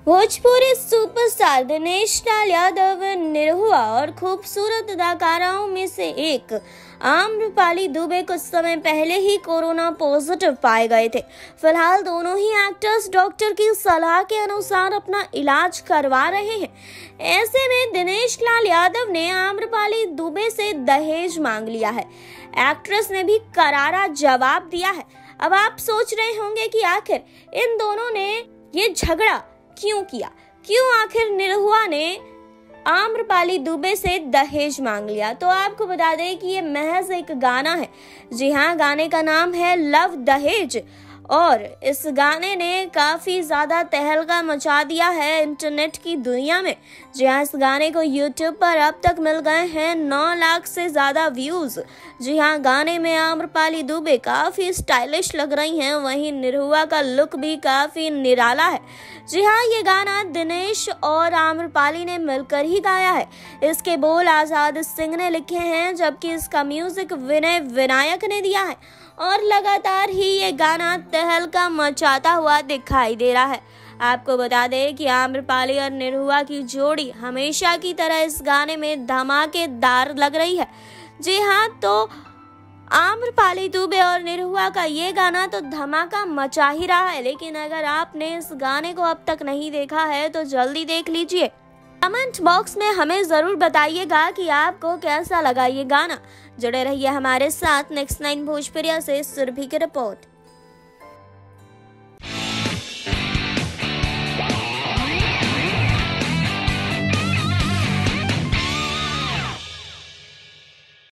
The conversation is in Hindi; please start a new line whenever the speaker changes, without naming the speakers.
भोजपुरी सुपरस्टार दिनेश लाल यादव निरहुआ और खूबसूरत अदाकाराओं में से एक आम्रपाली दुबे कुछ समय पहले ही कोरोना पॉजिटिव पाए गए थे। फिलहाल दोनों ही एक्टर्स डॉक्टर की सलाह के अनुसार अपना इलाज करवा रहे हैं। ऐसे में दिनेश लाल यादव ने आम्रपाली दुबे से दहेज मांग लिया है। एक्ट्रेस ने भी करारा जवाब दिया है। अब आप सोच रहे होंगे कि आखिर इन दोनों ने ये झगड़ा क्यों किया, क्यों आखिर निरहुआ ने आम्रपाली दुबे से दहेज मांग लिया। तो आपको बता दें कि ये महज एक गाना है। जी हाँ, गाने का नाम है लव दहेज और इस गाने ने काफी ज्यादा तहलका मचा दिया है इंटरनेट की दुनिया में। जी हाँ, इस गाने को यूट्यूब पर अब तक मिल गए हैं 9 लाख से ज्यादा व्यूज। जी हाँ, गाने में आम्रपाली दुबे काफी स्टाइलिश लग रही हैं, वहीं निरहुआ का लुक भी काफी निराला है। जी हाँ, ये गाना दिनेश और आम्रपाली ने मिलकर ही गाया है। इसके बोल आजाद सिंह ने लिखे हैं, जबकि इसका म्यूजिक विनय विनायक ने दिया है और लगातार ही ये गाना तहलका मचाता हुआ दिखाई दे रहा है। आपको बता दें कि आम्रपाली और निरहुआ की जोड़ी हमेशा की तरह इस गाने में धमाकेदार लग रही है। जी हाँ, तो आम्रपाली दुबे और निरहुआ का ये गाना तो धमाका मचा ही रहा है, लेकिन अगर आपने इस गाने को अब तक नहीं देखा है तो जल्दी देख लीजिए। कमेंट बॉक्स में हमें जरूर बताइएगा कि आपको कैसा लगा ये गाना। जुड़े रहिए हमारे साथ। नेक्स्ट 9 भोजपुरिया से सुरभि की रिपोर्ट।